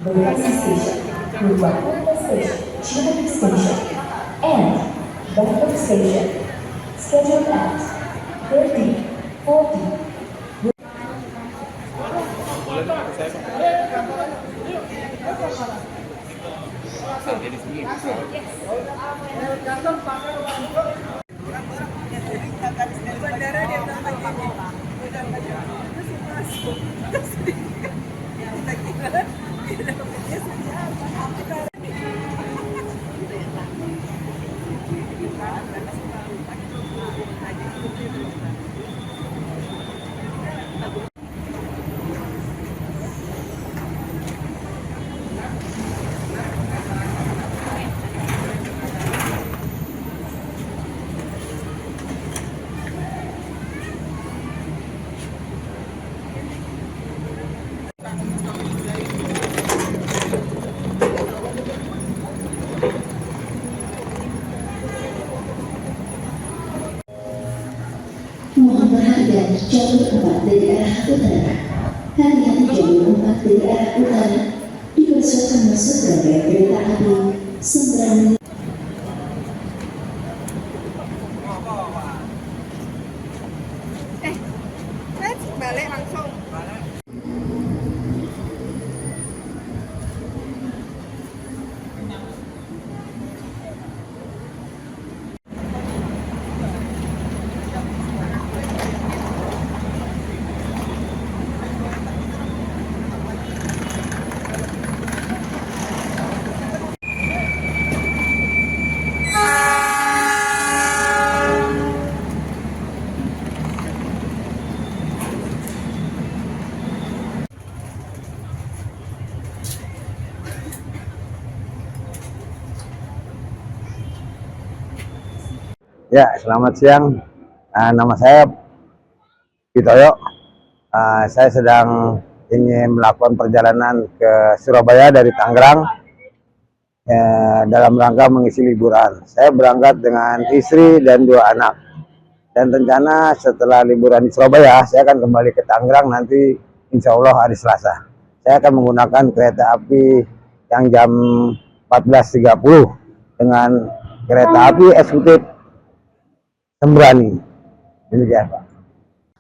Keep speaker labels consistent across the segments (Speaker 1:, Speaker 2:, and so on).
Speaker 1: Bekasi Station, Purwakarta Station, Cimahi Station, and Bandung Station. Scheduled at 30:40.
Speaker 2: Mohon perhatian jalur 4 dari arah utara. Hati-hati jalur 4 dari arah utara dipersilakan masuk rangkaian kereta api Sembrani.
Speaker 3: Saya balik langsung.
Speaker 4: Ya, selamat siang. Nama saya Pitoyo. Saya sedang ingin melakukan perjalanan ke Surabaya dari Tangerang dalam rangka mengisi liburan. Saya berangkat dengan istri dan 2 anak. Dan rencana setelah liburan di Surabaya, saya akan kembali ke Tangerang nanti insya Allah hari Selasa. Saya akan menggunakan kereta api yang jam 14.30 dengan kereta api eksekutif Sembrani. Demikian, Pak.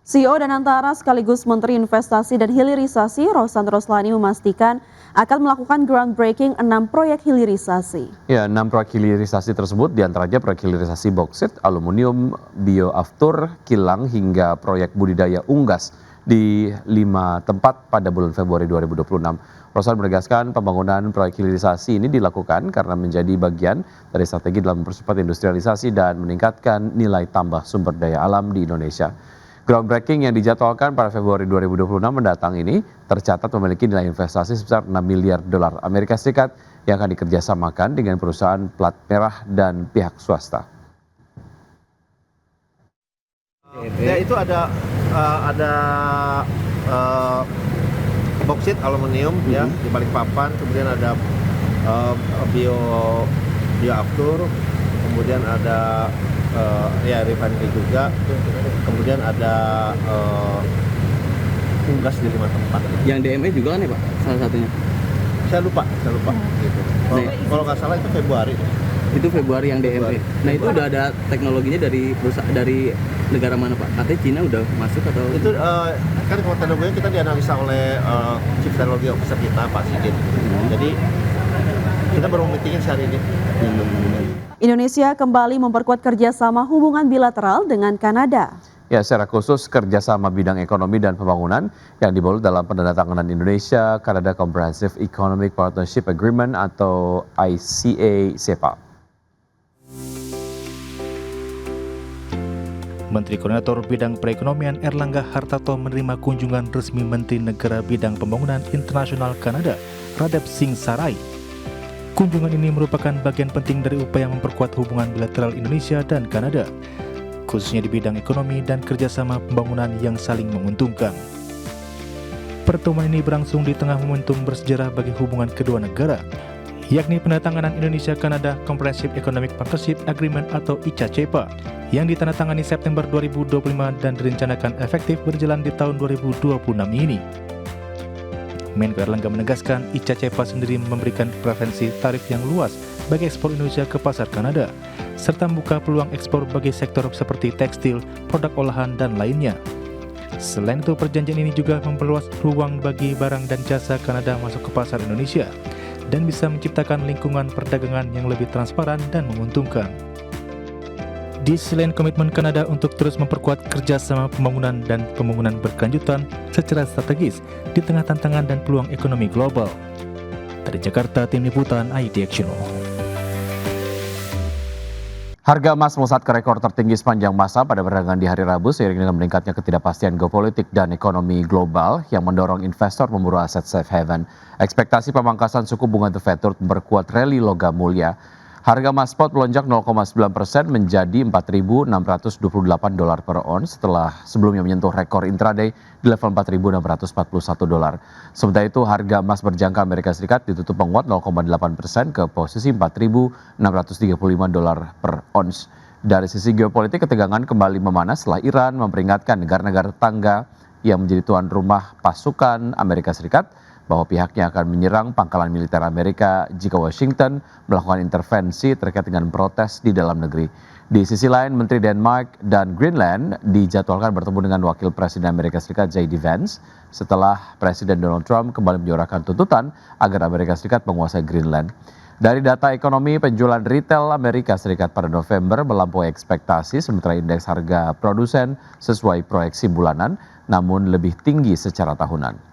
Speaker 5: CEO dan Antara sekaligus Menteri Investasi dan Hilirisasi Rohsan Roslani memastikan akan melakukan groundbreaking 6 proyek hilirisasi.
Speaker 6: Ya, 6 proyek hilirisasi tersebut diantaranya proyek hilirisasi boksit, aluminium, bioaftur, kilang hingga proyek budidaya unggas di 5 tempat pada bulan Februari 2026. Rohsan menegaskan pembangunan proyek hilirisasi ini dilakukan karena menjadi bagian dari strategi dalam mempercepat industrialisasi dan meningkatkan nilai tambah sumber daya alam di Indonesia. Groundbreaking yang dijadwalkan pada Februari 2026 mendatang ini tercatat memiliki nilai investasi sebesar 6 miliar dolar Amerika Serikat yang akan dikerjasamakan dengan perusahaan plat merah dan pihak swasta.
Speaker 7: Ya, itu ada boksit aluminium ya di Balikpapan, kemudian ada bioaftur, kemudian ada ya refinery juga, kemudian ada unggas di 5 tempat.
Speaker 8: Yang DME juga kan ya Pak, salah satunya?
Speaker 7: Saya lupa gitu. Kalau nggak salah itu Februari.
Speaker 8: Itu Februari yang DME. Nah itu udah ada teknologinya dari perusahaan dari negara mana Pak? Katanya Cina udah masuk atau?
Speaker 7: Itu kan kalau teknologinya kita dianalisa oleh Chief Technology Officer kita Pak Sigit. Jadi kita baru meetingin sehari ini.
Speaker 5: Indonesia kembali memperkuat kerjasama hubungan bilateral dengan Kanada.
Speaker 6: Ya, secara khusus kerjasama bidang ekonomi dan pembangunan yang dibalut dalam penandatanganan Indonesia Canada Comprehensive Economic Partnership Agreement atau ICA-CEPA.
Speaker 9: Menteri Koordinator Bidang Perekonomian Erlangga Hartarto menerima kunjungan resmi Menteri Negara Bidang Pembangunan Internasional Kanada, Radeb Singh Sarai. Kunjungan ini merupakan bagian penting dari upaya memperkuat hubungan bilateral Indonesia dan Kanada, khususnya di bidang ekonomi dan kerjasama pembangunan yang saling menguntungkan. Pertemuan ini berlangsung di tengah momentum bersejarah bagi hubungan kedua negara, yakni penandatanganan Indonesia-Kanada Comprehensive Economic Partnership Agreement atau ICA-CEPA yang ditandatangani September 2025 dan direncanakan efektif berjalan di tahun 2026 ini. Menko Erlangga menegaskan ICA-CEPA sendiri memberikan preferensi tarif yang luas bagi ekspor Indonesia ke pasar Kanada, serta membuka peluang ekspor bagi sektor seperti tekstil, produk olahan, dan lainnya. Selain itu, perjanjian ini juga memperluas ruang bagi barang dan jasa Kanada masuk ke pasar Indonesia dan bisa menciptakan lingkungan perdagangan yang lebih transparan dan menguntungkan. Di selain komitmen Kanada untuk terus memperkuat kerjasama pembangunan dan pembangunan berkelanjutan secara strategis di tengah tantangan dan peluang ekonomi global. Dari Jakarta, Tim Liputan IDX Channel.
Speaker 6: Harga emas melesat ke rekor tertinggi sepanjang masa pada perdagangan di hari Rabu seiring dengan meningkatnya ketidakpastian geopolitik dan ekonomi global yang mendorong investor memburu aset safe haven. Ekspektasi pemangkasan suku bunga The Fed turut memperkuat rally logam mulia. Harga emas spot melonjak 0,9% menjadi $4.628 per ons setelah sebelumnya menyentuh rekor intraday di level $4.641. Sementara itu harga emas berjangka Amerika Serikat ditutup menguat 0,8% ke posisi $4.635 per ons. Dari sisi geopolitik, ketegangan kembali memanas setelah Iran memperingatkan negara-negara tetangga yang menjadi tuan rumah pasukan Amerika Serikat bahwa pihaknya akan menyerang pangkalan militer Amerika jika Washington melakukan intervensi terkait dengan protes di dalam negeri. Di sisi lain, Menteri Denmark dan Greenland dijadwalkan bertemu dengan Wakil Presiden Amerika Serikat J.D. Vance setelah Presiden Donald Trump kembali menyuarakan tuntutan agar Amerika Serikat menguasai Greenland. Dari data ekonomi, penjualan retail Amerika Serikat pada November melampaui ekspektasi, sementara indeks harga produsen sesuai proyeksi bulanan, namun lebih tinggi secara tahunan.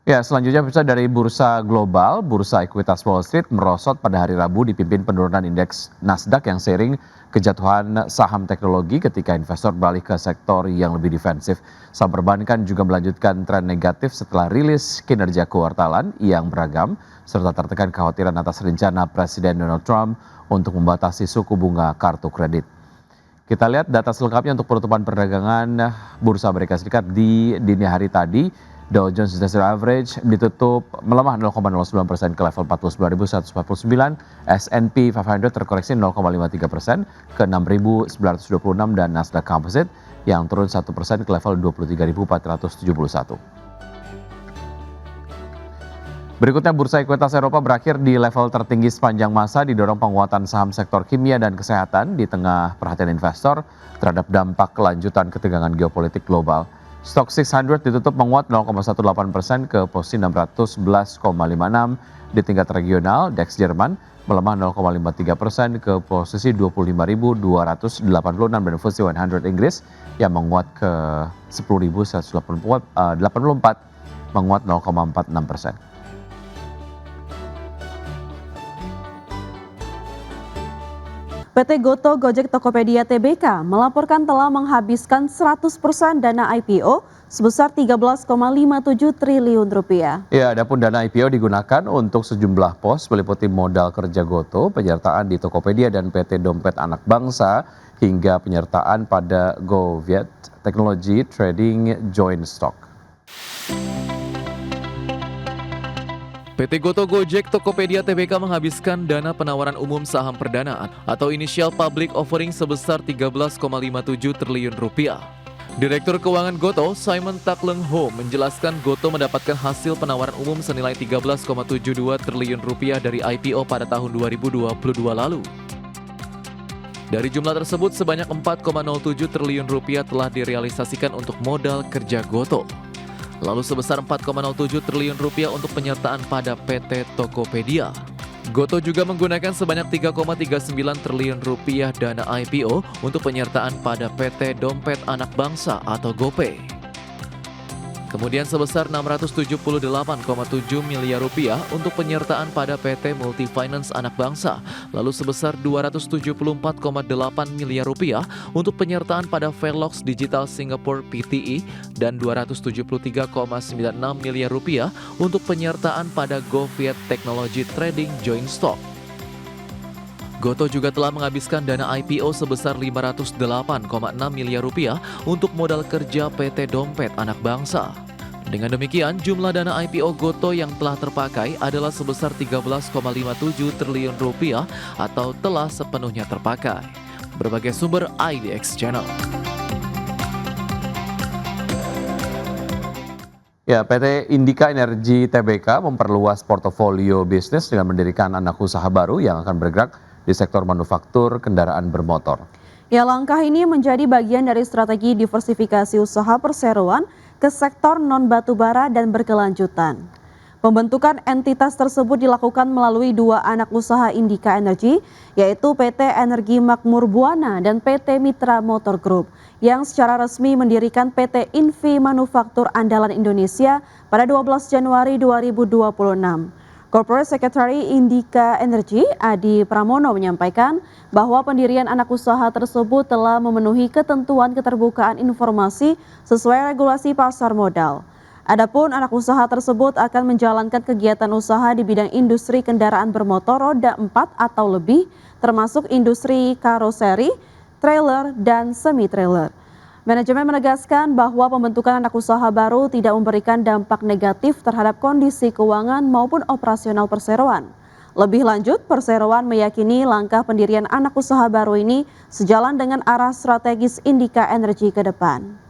Speaker 6: Ya, selanjutnya pemirsa, dari bursa global, bursa ekuitas Wall Street merosot pada hari Rabu dipimpin penurunan indeks Nasdaq yang seiring kejatuhan saham teknologi ketika investor beralih ke sektor yang lebih defensif. Saham perbankan juga melanjutkan tren negatif setelah rilis kinerja kuartalan yang beragam serta tertekan kekhawatiran atas rencana Presiden Donald Trump untuk membatasi suku bunga kartu kredit. Kita lihat data selengkapnya untuk penutupan perdagangan bursa Amerika Serikat di dini hari tadi. Dow Jones Industrial Average ditutup melemah 0,09% ke level 49.149, S&P 500 terkoreksi 0,53% ke 6.926 dan Nasdaq Composite yang turun 1% ke level 23.471. Berikutnya bursa ekuitas Eropa berakhir di level tertinggi sepanjang masa didorong penguatan saham sektor kimia dan kesehatan di tengah perhatian investor terhadap dampak kelanjutan ketegangan geopolitik global. Stock 600 ditutup menguat 0,18% ke posisi 611,56 di tingkat regional. DAX Jerman melemah 0,53% ke posisi 25.286 dan FTSE 100 Inggris yang menguat ke 10.184 menguat 0,46%.
Speaker 5: PT Goto Gojek Tokopedia Tbk melaporkan telah menghabiskan 100% dana IPO sebesar 13,57 triliun rupiah.
Speaker 6: Ya, adapun dana IPO digunakan untuk sejumlah pos meliputi modal kerja Goto, penyertaan di Tokopedia dan PT Dompet Anak Bangsa, hingga penyertaan pada GoViet Technology Trading Joint Stock.
Speaker 10: PT Goto Gojek Tokopedia Tbk menghabiskan dana penawaran umum saham perdana atau initial public offering sebesar 13,57 triliun rupiah. Direktur Keuangan Goto, Simon Takleng Ho, menjelaskan Goto mendapatkan hasil penawaran umum senilai 13,72 triliun rupiah dari IPO pada tahun 2022 lalu. Dari jumlah tersebut, sebanyak 4,07 triliun rupiah telah direalisasikan untuk modal kerja Goto. Lalu sebesar 4,07 triliun rupiah untuk penyertaan pada PT Tokopedia. Goto juga menggunakan sebanyak 3,39 triliun rupiah dana IPO untuk penyertaan pada PT Dompet Anak Bangsa atau GoPay. Kemudian sebesar 678,7 miliar rupiah untuk penyertaan pada PT Multifinance Anak Bangsa, lalu sebesar 274,8 miliar rupiah untuk penyertaan pada Velox Digital Singapore Pte dan 273,96 miliar rupiah untuk penyertaan pada GoViet Technology Trading Joint Stock. Goto juga telah menghabiskan dana IPO sebesar 508,6 miliar rupiah untuk modal kerja PT Dompet Anak Bangsa. Dengan demikian, jumlah dana IPO Goto yang telah terpakai adalah sebesar 13,57 triliun rupiah atau telah sepenuhnya terpakai. Berbagai sumber IDX Channel.
Speaker 6: Ya, PT Indika Energi Tbk memperluas portofolio bisnis dengan mendirikan anak usaha baru yang akan bergerak di sektor manufaktur kendaraan bermotor.
Speaker 5: Ya, langkah ini menjadi bagian dari strategi diversifikasi usaha perseroan ke sektor non-batubara dan berkelanjutan. Pembentukan entitas tersebut dilakukan melalui dua anak usaha Indika Energi, yaitu PT Energi Makmur Buana dan PT Mitra Motor Group, yang secara resmi mendirikan PT Invi Manufaktur Andalan Indonesia pada 12 Januari 2026. Corporate Secretary Indika Energi, Adi Pramono, menyampaikan bahwa pendirian anak usaha tersebut telah memenuhi ketentuan keterbukaan informasi sesuai regulasi pasar modal. Adapun anak usaha tersebut akan menjalankan kegiatan usaha di bidang industri kendaraan bermotor roda 4 atau lebih, termasuk industri karoseri, trailer, dan semi-trailer. Manajemen menegaskan bahwa pembentukan anak usaha baru tidak memberikan dampak negatif terhadap kondisi keuangan maupun operasional perseroan. Lebih lanjut, perseroan meyakini langkah pendirian anak usaha baru ini sejalan dengan arah strategis Indika Energi ke depan.